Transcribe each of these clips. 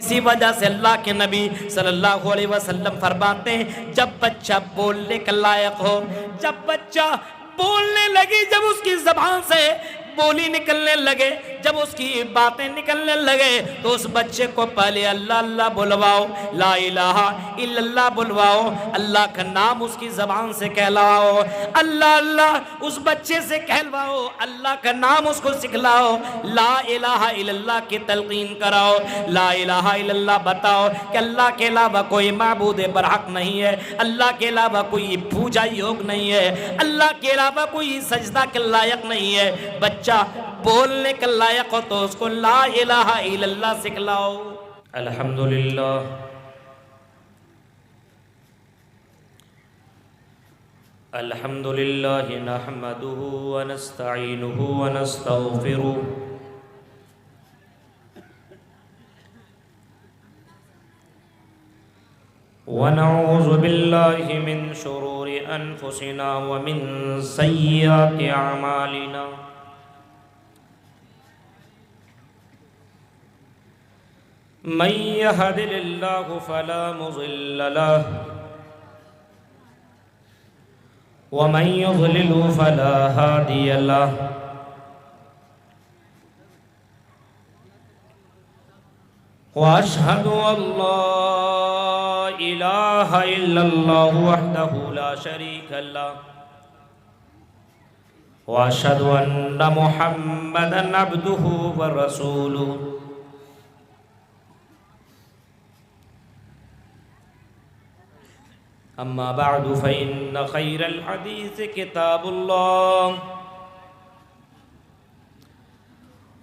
اسی وجہ سے اللہ کے نبی صلی اللہ علیہ وسلم فرماتے ہیں جب بچہ بولنے کا لائق ہو، جب بچہ بولنے لگی، جب اس کی زبان سے بولی نکلنے لگے، جب اس کی باتیں نکلنے لگے، تو اس بچے کو پہلے اللہ اللہ بلواؤ، لا الہ الا اللہ بلواؤ، اللہ کا نام اس کی زبان سے کہلاؤ، اللہ اللہ اس بچے سے کہلواؤ، اللہ کا نام اس کو سکھلاؤ، لا الہ الا اللہ کی تلقین کراؤ، لا الہ الا اللہ بتاؤ کہ اللہ کے علاوہ کوئی معبود برحق نہیں ہے، اللہ کے علاوہ کوئی پوجا یوگ نہیں ہے، اللہ کے علاوہ کوئی سجدہ کے لائق نہیں ہے۔ بچہ بولنے کا لائق ہو تو اس کو لا الہ الا اللہ سکھلاؤ۔ الحمدللہ الحمدللہ نحمدہ ونستعینہ ونستغفرہ ونعوذ باللہ من شرور انفسنا ومن سیئات اعمالنا من يهد الله فلا مضل له ومن يضلل فلا هادي له واشهد ان لا اله الا الله وحده لا شريك له واشهد ان محمدا عبده ورسوله اما بعد فإن خير الحديث كتاب الله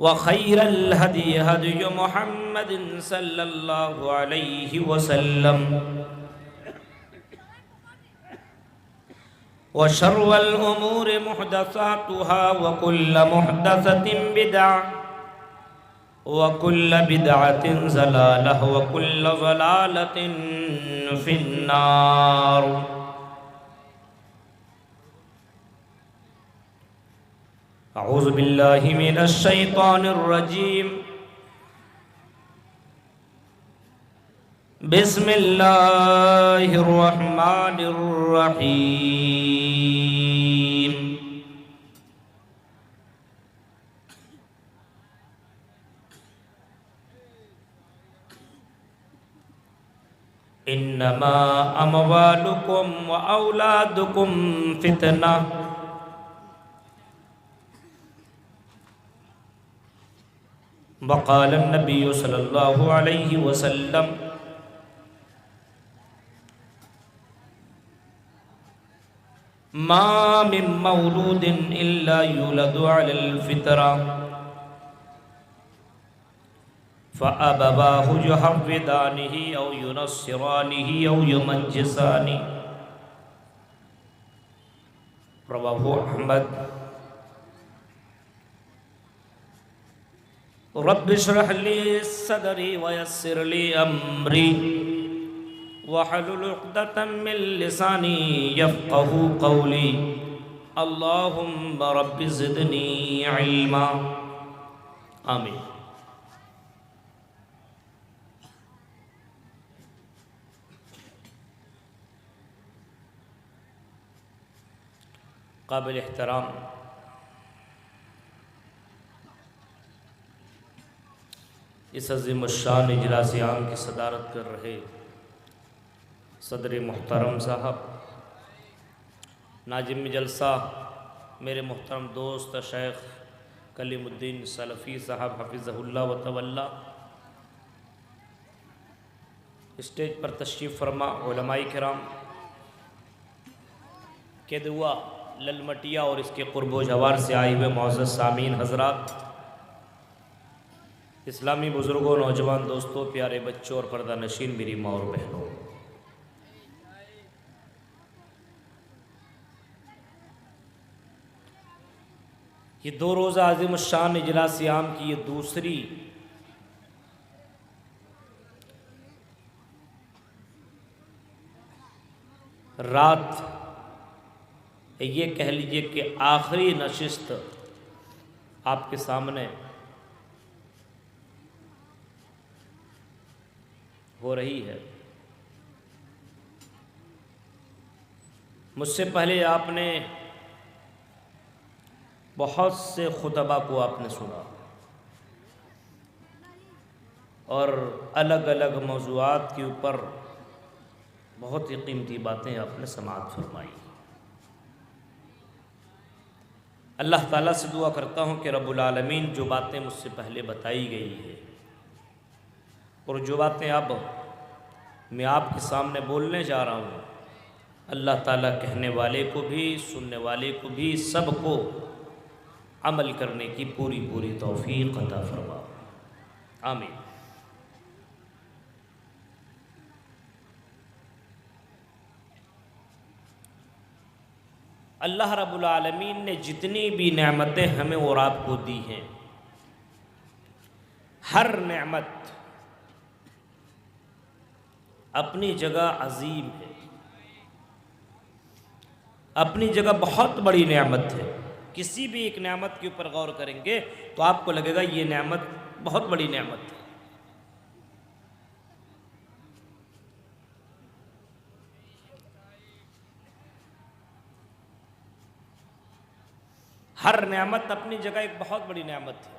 وخير الهدي هدي محمد صلى الله عليه وسلم وشر الأمور محدثاتها وكل محدثة بدعة وكل بدعة ضلالة وكل ضلالة في النار۔ اعوذ باللہ من الشیطان الرجیم، بسم اللہ الرحمن الرحیم۔ انما اموالکم واولادکم فتنہ وقال النبی صلی اللہ علیہ وسلم ما من مولود الا یولد علی الفطرہ فأبواه يهودانه أو ينصرانه أو يمجسانه، رواه أحمد۔ رب اشرح لي صدري ويسر لي أمري واحلل عقدة من لساني يفقهوا قولي، اللهم رب زدني علما، آمین۔ قابل احترام اس عظیم الشان اجلاس عام کی صدارت کر رہے صدر محترم صاحب، ناظم جلسہ میرے محترم دوست شیخ کلیم الدین سلفی صاحب حفظہ اللہ و تولا، اسٹیج پر تشریف فرما علماء کرام، کیدوا للمٹیا اور اس کے قرب و جوار سے آئے ہوئے معزز سامعین حضرات، اسلامی بزرگوں، نوجوان دوستوں، پیارے بچوں اور پردہ نشین میری ماں اور بہنوں، یہ 2 روزہ عظیم الشان اجلاس عام کی یہ دوسری رات، یہ کہہ لیجئے کہ آخری نشست آپ کے سامنے ہو رہی ہے. مجھ سے پہلے آپ نے بہت سے خطبہ کو آپ نے سنا اور الگ الگ موضوعات کے اوپر بہت ہی قیمتی باتیں آپ نے سماعت فرمائی. اللہ تعالیٰ سے دعا کرتا ہوں کہ رب العالمین جو باتیں مجھ سے پہلے بتائی گئی ہیں اور جو باتیں اب میں آپ کے سامنے بولنے جا رہا ہوں، اللہ تعالیٰ کہنے والے کو بھی، سننے والے کو بھی، سب کو عمل کرنے کی پوری پوری توفیق عطا فرما. آمین. اللہ رب العالمین نے جتنی بھی نعمتیں ہمیں اور آپ کو دی ہیں، ہر نعمت اپنی جگہ عظیم ہے، اپنی جگہ بہت بڑی نعمت ہے. کسی بھی ایک نعمت کے اوپر غور کریں گے تو آپ کو لگے گا یہ نعمت بہت بڑی نعمت ہے. ہر نعمت اپنی جگہ ایک بہت بڑی نعمت ہے.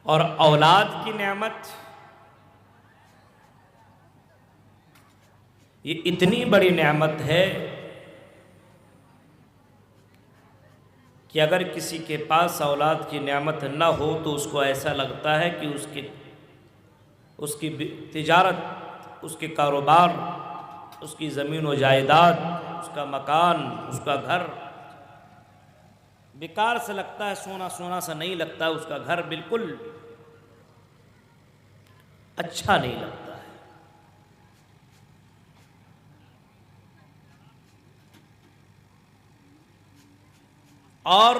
اور اولاد کی نعمت یہ اتنی بڑی نعمت ہے کہ اگر کسی کے پاس اولاد کی نعمت نہ ہو تو اس کو ایسا لگتا ہے کہ اس کی تجارت، اس کے کاروبار، اس کی زمین و جائیداد، اس کا مکان، اس کا گھر بیکار سے لگتا ہے، سونا سونا سا نہیں لگتا. اس کا گھر بالکل اچھا نہیں لگتا ہے. اور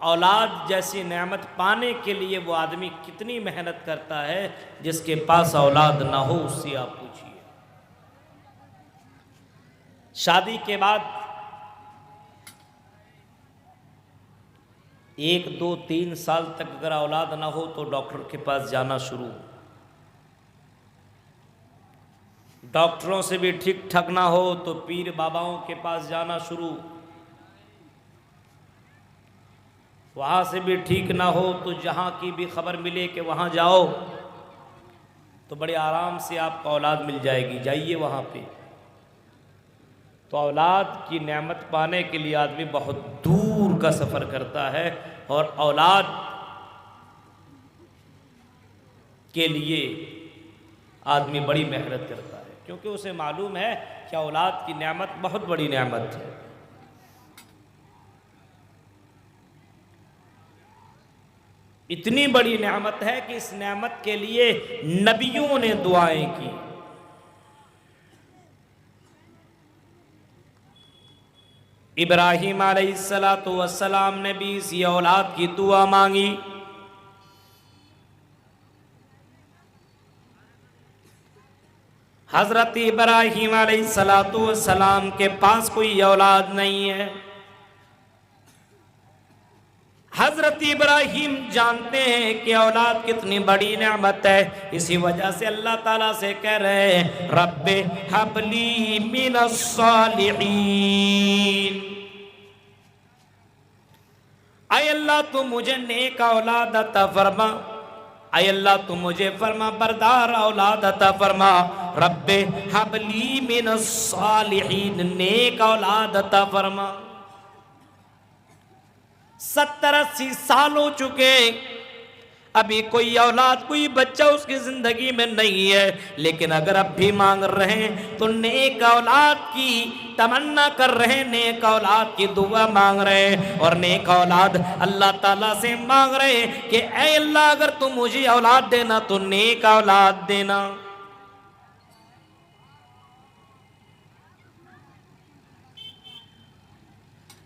اولاد جیسی نعمت پانے کے لیے وہ آدمی کتنی محنت کرتا ہے. جس کے پاس اولاد نہ ہو اس سے آپ پوچھیے. شادی کے بعد 1 2 3 سال تک اگر اولاد نہ ہو تو ڈاکٹر کے پاس جانا شروع. ڈاکٹروں سے بھی ٹھیک ٹھاک نہ ہو تو پیر باباؤں کے پاس جانا شروع. وہاں سے بھی ٹھیک نہ ہو تو جہاں کی بھی خبر ملے کہ وہاں جاؤ تو بڑے آرام سے آپ کو اولاد مل جائے گی، جائیے وہاں پہ. تو اولاد کی نعمت پانے کے لیے آدمی بہت دور کا سفر کرتا ہے اور اولاد کے لیے آدمی بڑی محنت کرتا ہے، کیونکہ اسے معلوم ہے کہ اولاد کی نعمت بہت بڑی نعمت ہے. اتنی بڑی نعمت ہے کہ اس نعمت کے لیے نبیوں نے دعائیں کی. ابراہیم علیہ السلام نے بھی اسی اولاد کی دعا مانگی. حضرت ابراہیم علیہ السلام کے پاس کوئی اولاد نہیں ہے. حضرت ابراہیم جانتے ہیں کہ اولاد کتنی بڑی نعمت ہے، اسی وجہ سے اللہ تعالیٰ سے کہہ رہے ہیں رب ہب لی من الصالحین. اے اللہ تو مجھے نیک اولاد عطا فرما، اے اللہ تو مجھے فرما بردار اولاد عطا فرما. رب ہب لی من الصالحین، نیک اولاد عطا فرما. 70-80 سال ہو چکے، ابھی کوئی اولاد، کوئی بچہ اس کی زندگی میں نہیں ہے، لیکن اگر اب بھی مانگ رہے ہیں تو نیک اولاد کی تمنا کر رہے ہیں، نیک اولاد کی دعا مانگ رہے ہیں. اور نیک اولاد اللہ تعالیٰ سے مانگ رہے ہیں کہ اے اللہ اگر تم مجھے اولاد دینا تو نیک اولاد دینا.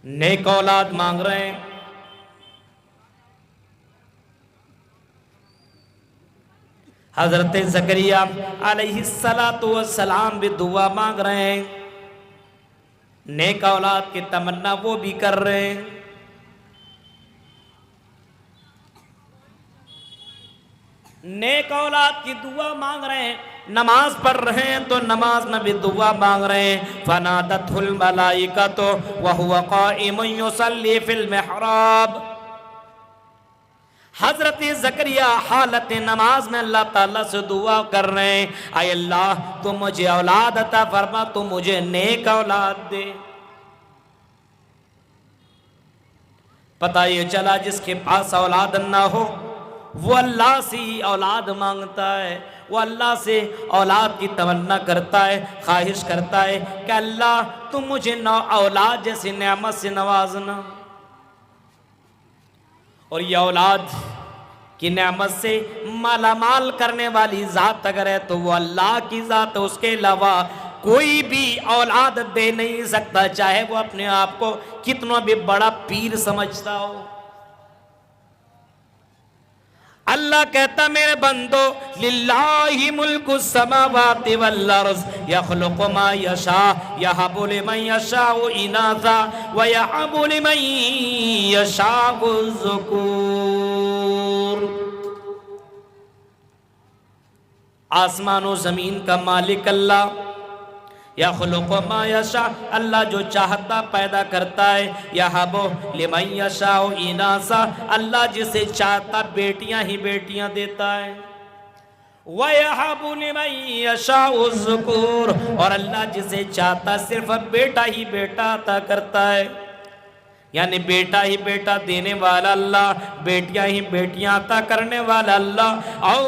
نیک اولاد مانگ رہے ہیں. حضرت زکریا علیہ السلام بھی دعا مانگ رہے ہیں، نیک اولاد کی تمنا وہ بھی کر رہے ہیں. نیک اولاد کی دعا مانگ رہے ہیں، نماز پڑھ رہے ہیں تو نماز میں بھی دعا مانگ رہے ہیں۔ فنادتہ الملائکۃ وہو قائم یصلی فی المحراب، حضرت زکریا حالت نماز میں اللہ تعالیٰ سے دعا کر رہے ہیں، اے اللہ تو مجھے اولاد عطا فرما، تو مجھے نیک اولاد دے۔ پتہ یہ چلا جس کے پاس اولاد نہ ہو وہ اللہ سے ہی اولاد مانگتا ہے، وہ اللہ سے اولاد کی تمنا کرتا ہے، خواہش کرتا ہے کہ اللہ تم مجھے اولاد جیسی نعمت سے نوازنا۔ اور یہ اولاد کی نعمت سے مالا مال کرنے والی ذات اگر ہے تو وہ اللہ کی ذات ہے، اس کے علاوہ کوئی بھی اولاد دے نہیں سکتا، چاہے وہ اپنے آپ کو کتنا بھی بڑا پیر سمجھتا ہو۔ اللہ کہتا میرے بندو للہ ملک السماوات والارض یخلق ما یشاء یہب لمن یشاء اناثا ویہب لمن یشاء الذکور۔ آسمان و زمین کا مالک اللہ، یخلق ما یشاء، اللہ جو چاہتا پیدا کرتا ہے، یہب لمن یشاء اناثا، اللہ جسے چاہتا بیٹیاں ہی بیٹیاں دیتا ہے، وَيَحَبُ لِمَن يَشَاءُ الذُّكُورَ، اور اللہ جسے چاہتا صرف بیٹا ہی بیٹا عطا کرتا ہے، یعنی بیٹا ہی بیٹا دینے والا اللہ، بیٹیاں ہی بیٹیاں عطا کرنے والا اللہ۔ او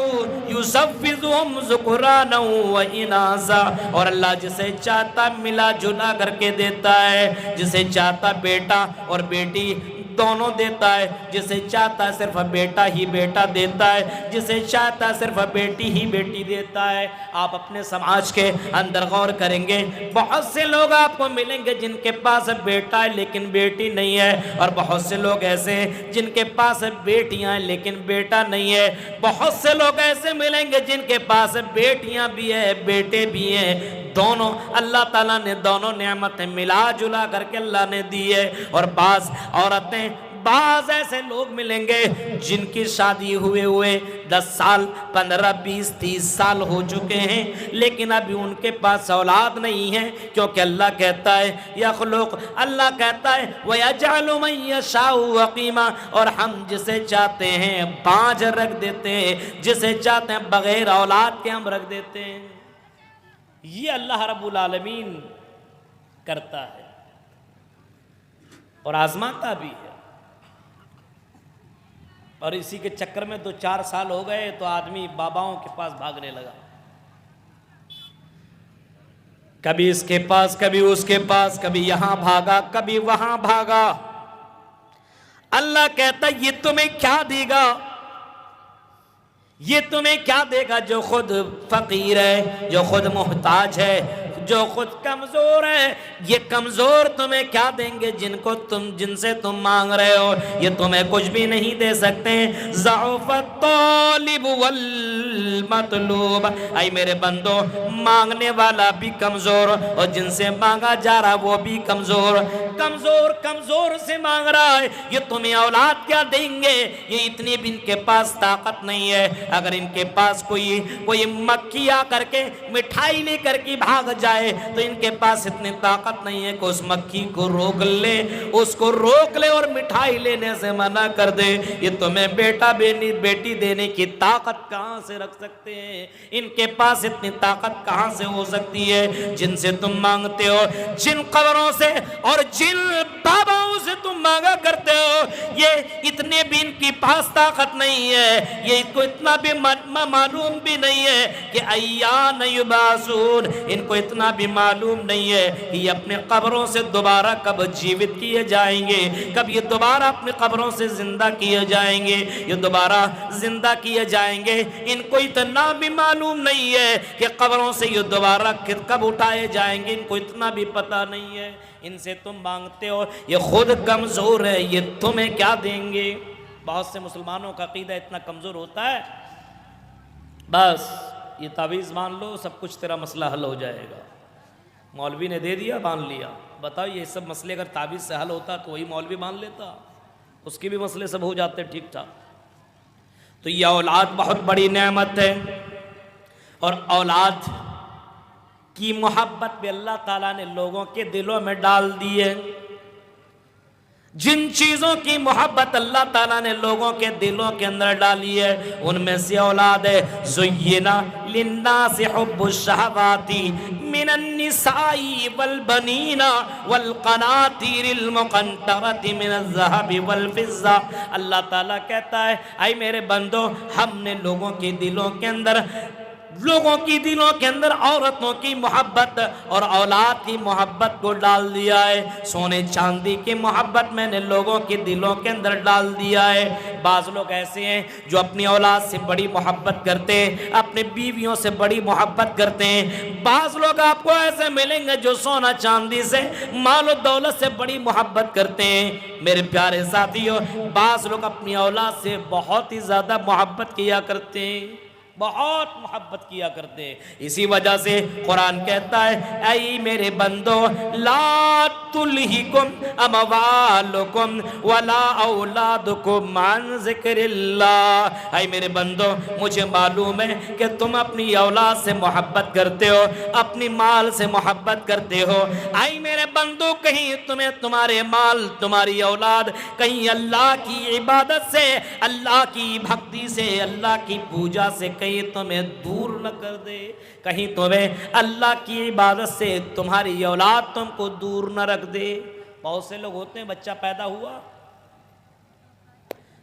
یُزَوِّجُهُمْ ذُکْرَانًا وَإِنَاثًا، اور اللہ جسے چاہتا ملا جلا کر کے دیتا ہے، جسے چاہتا بیٹا اور بیٹی دونوں دیتا ہے، جسے چاہتا صرف بیٹا ہی بیٹا دیتا ہے، جسے چاہتا صرف بیٹی ہی بیٹی دیتا ہے۔ آپ اپنے سماج کے اندر غور کریں گے، بہت سے لوگ آپ کو ملیں گے جن کے پاس بیٹا ہے لیکن بیٹی نہیں ہے، اور بہت سے لوگ ایسے ہیں جن کے پاس بیٹیاں ہیں لیکن بیٹا نہیں ہے، بہت سے لوگ ایسے ملیں گے جن کے پاس بیٹیاں بھی ہیں بیٹے بھی ہیں، دونوں اللہ تعالیٰ نے دونوں نعمتیں ملا جلا کر کے اللہ نے دی ہے۔ اور بعض عورتیں، بعض ایسے لوگ ملیں گے جن کی شادی ہوئے 10 سال 15 20 30 سال ہو چکے ہیں لیکن ابھی ان کے پاس اولاد نہیں ہے، کیونکہ اللہ کہتا ہے یخلق، اللہ کہتا ہے وَيَجْعَلُ مَن يَشَاءُ عَقِیمًا، اور ہم جسے چاہتے ہیں باجھ رکھ دیتے ہیں، جسے چاہتے ہیں بغیر اولاد کے ہم رکھ دیتے ہیں۔ یہ اللہ رب العالمین کرتا ہے اور آزماتا بھی ہے، اور اسی کے چکر میں 2-4 سال ہو گئے تو آدمی باباؤں کے پاس بھاگنے لگا، کبھی اس کے پاس کبھی اس کے پاس، کبھی یہاں بھاگا کبھی وہاں بھاگا۔ اللہ کہتا یہ تمہیں کیا دے گا، یہ تمہیں کیا دے گا جو خود فقیر ہے، جو خود محتاج ہے، جو خود کمزور ہے، یہ کمزور تمہیں کیا دیں گے جن سے تم مانگ رہے ہو، یہ تمہیں کچھ بھی نہیں دے سکتے۔ ضعف الطالب والمطلوب، اے میرے بندو مانگنے والا بھی کمزور اور جن سے مانگا جا رہا وہ بھی کمزور سے مانگ رہا ہے، یہ تمہیں اولاد کیا دیں گے، یہ اتنی بھی ان کے پاس طاقت نہیں ہے۔ اگر ان کے پاس کوئی مکھی آ کر کے مٹھائی لے کر کے بھاگ جائے تو ان کے پاس اتنی طاقت نہیں ہے کہ اس مکھی کو روک لے اور مٹھائی لینے سے منع کر دے۔ یہ تمہیں بیٹی دینے کی طاقت کہاں سے رکھ سکتے ہیں، ان کے پاس اتنی طاقت کہاں سے ہو سکتی ہے جن سے تم مانگتے ہو، جن قبروں سے اور جن باباؤں سے تم مانگا کرتے ہو، یہ اتنے بھی ان کی پاس طاقت نہیں ہے، یہ کو اتنا بھی معلوم بھی نہیں ہے کہ ایان یبعثون، ان کو اتنا بھی معلوم نہیں ہے کہ یہ اپنے قبروں سے دوبارہ کب جیوت کیے جائیں گے، کب یہ دوبارہ اپنے قبروں سے زندہ کیے جائیں گے، یہ دوبارہ زندہ کیے جائیں گے، ان کو اتنا بھی معلوم نہیں ہے کہ قبروں سے یہ دوبارہ کب اٹھائے جائیں گے، ان کو اتنا بھی پتہ نہیں ہے۔ ان سے تم مانگتے ہو، یہ خود کمزور ہے، یہ تمہیں کیا دیں گے۔ بہت سے مسلمانوں کا عقیدہ اتنا کمزور ہوتا ہے، بس یہ تعویذ مان لو سب کچھ تیرا مسئلہ حل ہو جائے گا، مولوی نے دے دیا مان لیا۔ بتاؤ یہ سب مسئلے اگر تعویذ سے حل ہوتا تو وہی مولوی مان لیتا، اس کے بھی مسئلے سب ہو جاتے ٹھیک ٹھاک۔ تو یہ اولاد بہت بڑی نعمت ہے، اور اولاد کی محبت بھی اللہ تعالیٰ نے لوگوں کے دلوں میں ڈال دی ہے۔ جن چیزوں کی محبت اللہ تعالیٰ نے لوگوں کے دلوں کے اندر ڈالی ہے ان میں سے اولاد ہے۔ زینا للناس حب الشہوات من النساء والبنین والقناطیر المقنطرۃ من الذهب والفضہ۔ اللہ تعالیٰ کہتا ہے اے میرے بندو، ہم نے لوگوں کے دلوں کے اندر عورتوں کی محبت اور اولاد کی محبت کو ڈال دیا ہے۔ سونے چاندی کی محبت میں نے لوگوں کے دلوں کے اندر ڈال دیا ہے۔ بعض لوگ ایسے ہیں جو اپنی اولاد سے بڑی محبت کرتے ہیں، اپنے بیویوں سے بڑی محبت کرتے ہیں۔ بعض لوگ آپ کو ایسے ملیں گے جو سونا چاندی سے، مال و دولت سے بڑی محبت کرتے ہیں۔ میرے پیارے ساتھیوں، بعض لوگ اپنی اولاد سے بہت ہی زیادہ محبت کیا کرتے ہیں، بہت محبت کیا کرتے ہیں۔ اسی وجہ سے قرآن کہتا ہے اے میرے بندو لا تلہکم اموالکم ولا اولادکم عن ذکر اللہ۔ اے میرے بندو، مجھے معلوم ہے کہ تم اپنی اولاد سے محبت کرتے ہو، اپنی مال سے محبت کرتے ہو۔ اے میرے بندو، کہیں تمہیں تمہارے مال، تمہاری اولاد کہیں اللہ کی عبادت سے، اللہ کی بھکتی سے، اللہ کی پوجا سے کہیں تمہیں دور نہ کر دے، کہیں تمہیں اللہ کی عبادت سے تمہاری اولاد تم کو دور نہ رکھ دے۔ بہت سے لوگ ہوتے ہیں بچہ پیدا ہوا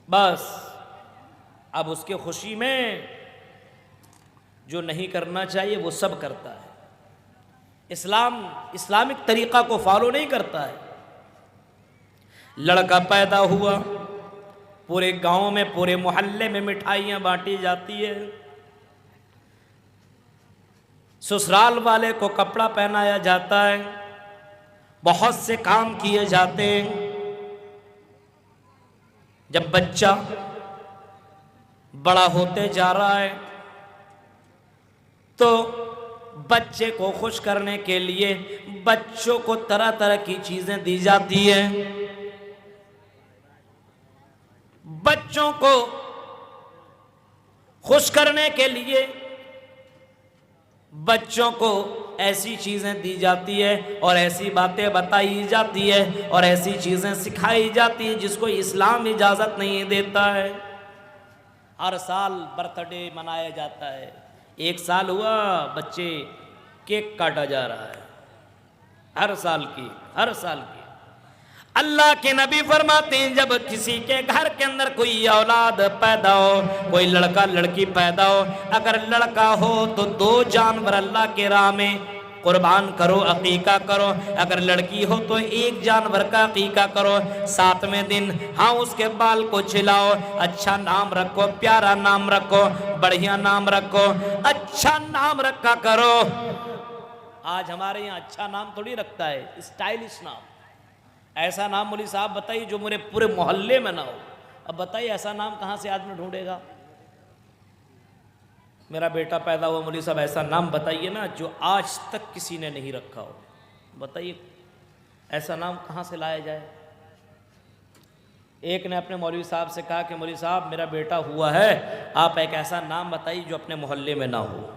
بس اب اس کے خوشی میں جو نہیں کرنا چاہیے وہ سب کرتا ہے۔ اسلامک طریقہ کو فالو نہیں کرتا ہے۔ لڑکا پیدا ہوا، پورے گاؤں میں، پورے محلے میں مٹھائیاں بانٹی جاتی ہے، سسرال والے کو کپڑا پہنایا جاتا ہے، بہت سے کام کیے جاتے ہیں۔ جب بچہ بڑا ہوتے جا رہا ہے تو بچے کو خوش کرنے کے لیے بچوں کو طرح طرح کی چیزیں دی جاتی ہیں۔ بچوں کو خوش کرنے کے لیے بچوں کو ایسی چیزیں دی جاتی ہے اور ایسی باتیں بتائی جاتی ہے اور ایسی چیزیں سکھائی جاتی ہیں جس کو اسلام اجازت نہیں دیتا ہے۔ ہر سال برتھ ڈے منایا جاتا ہے، 1 سال ہوا بچے کیک کاٹا جا رہا ہے، ہر سال کی۔ اللہ کے نبی فرماتے ہیں جب کسی کے گھر کے اندر کوئی اولاد پیدا ہو، کوئی لڑکا لڑکی پیدا ہو، اگر لڑکا ہو تو 2 جانور اللہ کے راہ میں قربان کرو، عقیقہ کرو۔ اگر لڑکی ہو تو 1 جانور کا عقیقہ کرو۔ 7ویں دن اس کے بال کو چھلاؤ، اچھا نام رکھو، پیارا نام رکھو، بڑھیا نام رکھو، اچھا نام رکھا کرو۔ آج ہمارے یہاں اچھا نام تھوڑی رکھتا ہے، اسٹائلش نام۔ ایسا نام مولوی صاحب بتائیے جو میرے پورے محلے میں نہ ہو۔ اب بتائیے ایسا نام کہاں سے آدمی ڈھونڈے گا؟ میرا بیٹا پیدا ہوا، مولوی صاحب ایسا نام بتائیے نا جو آج تک کسی نے نہیں رکھا ہو۔ بتائیے ایسا نام کہاں سے لایا جائے؟ ایک نے اپنے مولوی صاحب سے کہا کہ مولوی صاحب میرا بیٹا ہوا ہے، آپ ایک ایسا نام بتائیے جو اپنے محلے میں نہ ہو۔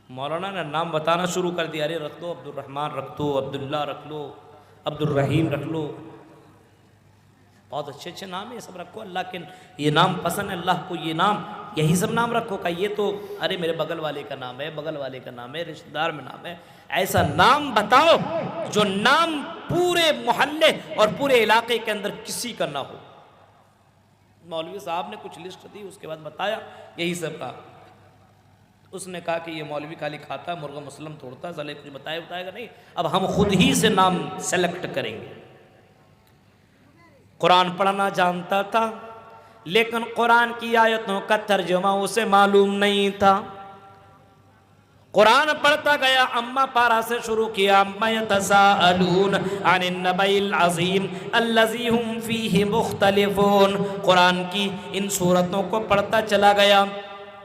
مولانا نے نام بتانا شروع کر دیا، ارے رکھ دو، عبد الرحمن رکھ دو، عبداللہ رکھ لو، عبد الرحیم رکھ لو، بہت اچھے نام ہیں، یہ سب رکھو، اللہ کے یہ نام پسند ہے، اللہ کو یہ نام، یہی سب نام رکھو۔ کہ یہ تو ارے میرے بغل والے کا نام ہے، بغل والے کا نام ہے، رشتہ دار میں نام ہے۔ ایسا نام بتاؤ جو نام پورے محلے اور پورے علاقے کے اندر کسی کا نہ ہو۔ مولوی صاحب نے کچھ لسٹ دی، اس کے بعد بتایا، یہی سب کہا۔ اس نے کہا کہ یہ مولوی خالی کھاتا ہے، مرغا مسلم توڑتا ہے، سالے کچھ بتائے گا نہیں، اب ہم خود ہی سے نام سیلیکٹ کریں گے۔ قرآن پڑھنا جانتا تھا لیکن قرآن کی آیتوں کا ترجمہ اسے معلوم نہیں تھا۔ قرآن پڑھتا گیا، اما پارا سے شروع کیا، اما یتساءلون عن النبأ العظیم الذی هم فیہ مختلفون۔ قرآن کی ان سورتوں کو پڑھتا چلا گیا،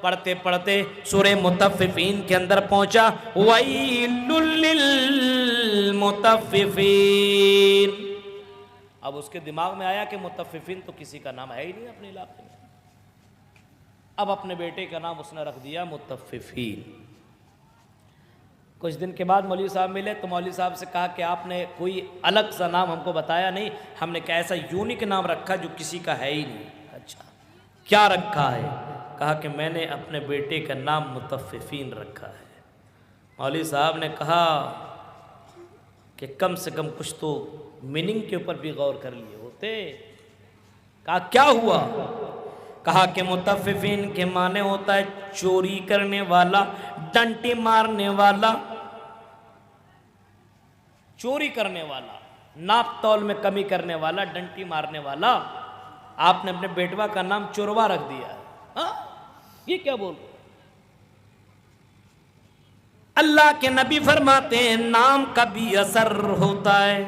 پڑھتے پڑھتے سورہ مطففین کے اندر پہنچا، وَيْلٌ لِّلْمُطَفِّفِينَ۔ اب اس کے دماغ میں آیا کہ مطففین تو کسی کا نام ہے ہی نہیں اپنے علاقے میں۔ اب اپنے بیٹے کا نام اس نے رکھ دیا مطففین۔ کچھ دن کے بعد مولوی صاحب ملے تو مولوی صاحب سے کہا کہ آپ نے کوئی الگ سا نام ہم کو بتایا نہیں، ہم نے کہا ایسا یونیک نام رکھا جو کسی کا ہے ہی نہیں۔ اچھا کیا رکھا ہے؟ کہا کہ میں نے اپنے بیٹے کا نام مطففین رکھا ہے۔ مولوی صاحب نے کہا کہ کم سے کم کچھ تو میننگ کے اوپر بھی غور کر لیے ہوتے۔ کہا کیا ہوا؟ کہا کہ مطففین کے معنی ہوتا ہے چوری کرنے والا، ڈنٹی مارنے والا، چوری کرنے والا، ناپ تول میں کمی کرنے والا، ڈنٹی مارنے والا۔ آپ نے اپنے بیٹوا کا نام چوروا رکھ دیا ہے۔ ہاں یہ کیا بول؟ اللہ کے نبی فرماتے ہیں نام کا بھی اثر ہوتا ہے،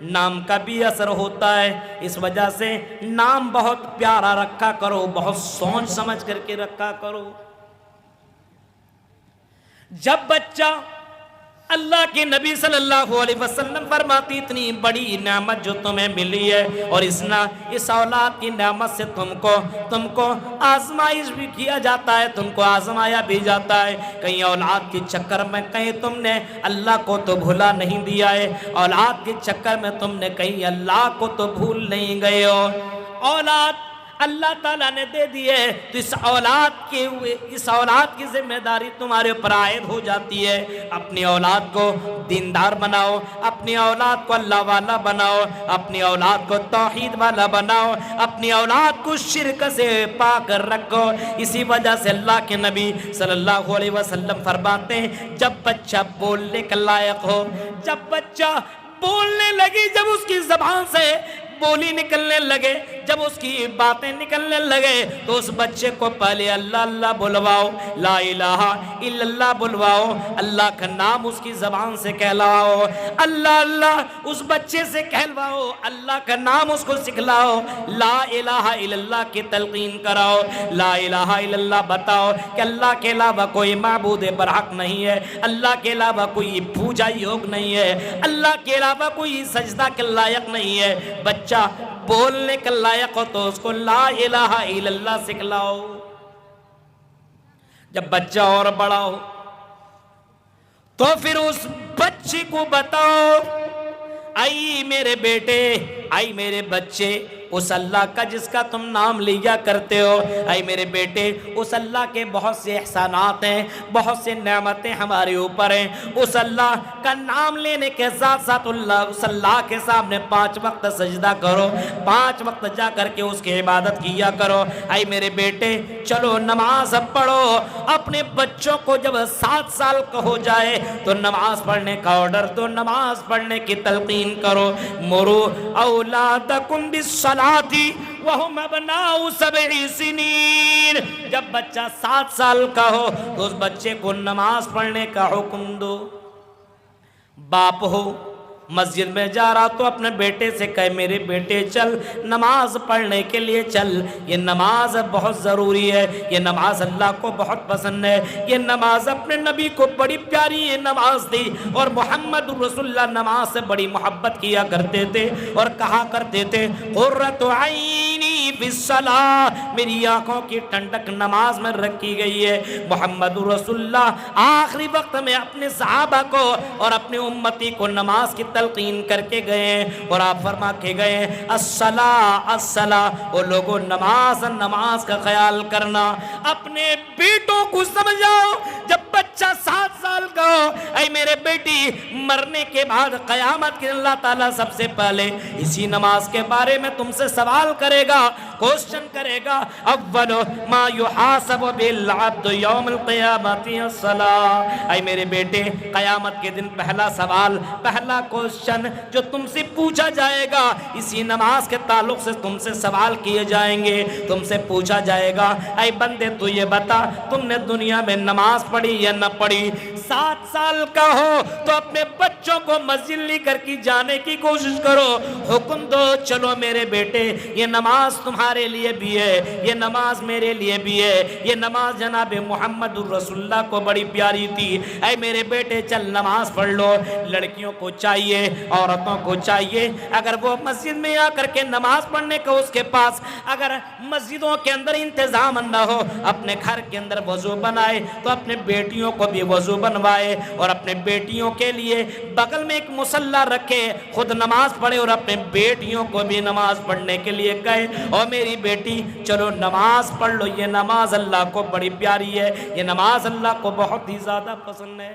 نام کا بھی اثر ہوتا ہے، اس وجہ سے نام بہت پیارا رکھا کرو، بہت سوچ سمجھ کر کے رکھا کرو۔ جب بچہ، اللہ کے نبی صلی اللہ علیہ وسلم فرماتی اتنی بڑی نعمت جو تمہیں ملی ہے اور اس اولاد کی نعمت سے تم کو آزمائش بھی کیا جاتا ہے، تم کو آزمایا بھی جاتا ہے۔ کہیں اولاد کے چکر میں کہیں تم نے اللہ کو تو بھولا نہیں دیا ہے، اولاد کے چکر میں تم نے کہیں اللہ کو تو بھول نہیں گئے ہو۔ اولاد اللہ تعالیٰ نے دے دیے تو اس اولاد کی ذمہ داری تمہارے اوپر عائد ہو جاتی ہے۔ اپنی اولاد کو دیندار بناؤ، اپنی اولاد کو اللہ والا بناؤ، اپنی اولاد کو توحید والا بناؤ، اپنی اولاد کو شرک سے پاک رکھو۔ اسی وجہ سے اللہ کے نبی صلی اللہ علیہ وسلم فرماتے ہیں جب بچہ بولنے کا لائق ہو، جب بچہ بولنے لگی، جب اس کی زبان سے بولی نکلنے لگے، جب اس کی باتیں نکلنے لگے تو اس بچے کو پہلے اللہ اللہ بلواؤ، لا الہ الا اللہ بلواؤ، اللہ کا نام اس کی زبان سے کہلاؤ، اللہ اللہ اس بچے سے کہلواؤ، اللہ کا نام اس کو سکھلاؤ، لا الہ الا اللہ کی تلقین کراؤ، لا الہ الا اللہ بتاؤ کہ اللہ کے علاوہ کوئی معبود برحق نہیں ہے، اللہ کے علاوہ کوئی پوجا یوگ نہیں ہے، اللہ کے علاوہ کوئی سجدہ کے لائق نہیں ہے۔ بچہ بولنے کا لائق ہو تو اس کو لا الہ الا اللہ سکھلاؤ۔ جب بچہ اور بڑا ہو تو پھر اس بچے کو بتاؤ، آئی میرے بیٹے، آئی میرے بچے، اس اللہ کا جس کا تم نام لیا کرتے ہو، اے میرے بیٹے، اس اللہ کے بہت سے احسانات ہیں، بہت سے نعمتیں ہمارے اوپر ہیں۔ اس اللہ کا نام لینے کے ساتھ ساتھ اس اللہ کے سامنے 5 وقت سجدہ کرو، 5 وقت جا کر کے اس کی عبادت کیا کرو۔ اے میرے بیٹے چلو نماز پڑھو۔ اپنے بچوں کو جب 7 سال کا ہو جائے تو نماز پڑھنے کا آرڈر دو، نماز پڑھنے کی تلقین کرو۔ مرو اولادکم بالصلاۃ وہم ابناء 7 سنین۔ جب بچہ 7 سال کا ہو تو اس بچے کو نماز پڑھنے کا حکم دو۔ باپ ہو مسجد میں جا رہا تو اپنے بیٹے سے کہے میرے بیٹے چل نماز پڑھنے کے لیے چل، یہ نماز بہت ضروری ہے، یہ نماز اللہ کو بہت پسند ہے، یہ نماز اپنے نبی کو بڑی پیاری یہ نماز تھی، اور محمد رسول اللہ نماز سے بڑی محبت کیا کرتے تھے اور کہا کرتے تھے قرۃ عینی فی الصلاۃ، میری آنکھوں کی ٹھنڈک نماز میں رکھی گئی ہے۔ محمد رسول اللہ آخری وقت میں اپنے صحابہ کو اور اپنے امتی کو نماز کی تلقین کر کے گئے اور آپ فرما کے گئے الصلاۃ الصلاۃ، وہ لوگوں نماز کا خیال کرنا۔ اپنے بیٹوں کو سمجھاؤ جب بچہ 7 سال کا ہو، اے میرے بیٹی مرنے کے بعد قیامت کے اللہ تعالیٰ سب سے پہلے اسی نماز کے بارے میں تم سے سوال کرے گا، کوشچن کرے گا۔ اول ما یحاسب بالعبد یوم القیامت الصلاۃ، اے میرے بیٹے قیامت کے دن پہلا سوال، پہلا کوشچن جو تم سے پوچھا جائے گا اسی نماز کے تعلق سے تم سے سوال کیے جائیں گے۔ تم سے پوچھا جائے گا اے بندے تو یہ بتا تم نے دنیا میں نماز پڑھی یا نہ پڑھی؟ 7 سال کا ہو تو اپنے بچوں کو مسجد لے کر کے جانے کی کوشش کرو، حکم دو چلو میرے بیٹے یہ نماز تمہارے لیے بھی ہے، یہ نماز میرے لیے بھی ہے، یہ نماز جناب محمد الرسول اللہ کو بڑی پیاری تھی، اے میرے بیٹے چل نماز پڑھ لو۔ لڑکیوں کو چاہیے، عورتوں کو چاہیے، اگر وہ مسجد میں آ کر کے نماز پڑھنے کو اس کے پاس اگر مسجدوں کے اندر انتظام نہ ہو، اپنے گھر کے اندر وضو بنائے تو اپنے بیٹیوں کو بھی وضو بنوائے، اور اپنے بیٹیوں کے لیے بغل میں ایک مصلی رکھے، خود نماز پڑھے اور اپنے بیٹیوں کو بھی نماز پڑھنے کے لیے کہے، اور میری بیٹی چلو نماز پڑھ لو، یہ نماز اللہ کو بڑی پیاری ہے، یہ نماز اللہ کو بہت ہی زیادہ پسند ہے۔